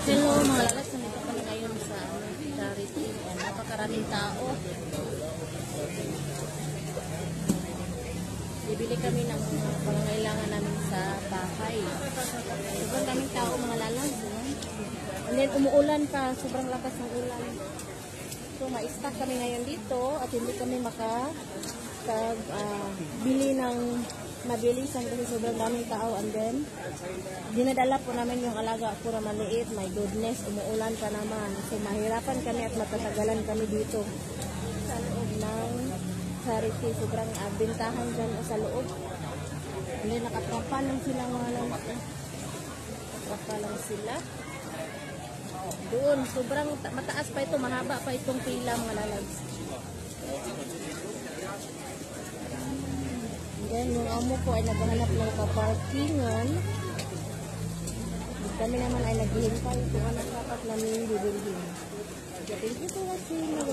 Hello mga lalas, nandito kami ngayon sa charity. Napakaraming tao. Bibili kami ng mga pangangailangan namin sa bahay. Sobrang daming tao mga lalas. And then umuulan pa, sobrang lakas ng ulan. So ma-stack kami ngayon dito at hindi kami bili ng mabilisan kasi sobrang daming tao. And then dinadala po namin yung alaga ko na maliit. My goodness, umuulan pa naman. So mahirapan kami at matatagalan kami dito sa loob ng charity. Sobrang bintahan dyan sa loob. And then nakatrapa lang sila mga lalas. Nakatrapa lang sila. Doon, sobrang mataas pa ito, mahaba pa itong pila mga lalas. Then, yung amo ko ay naghahanap ng kaparkingan. Kami naman ay naghihintay kung anong dapat namin bibilhin. Thank you for watching.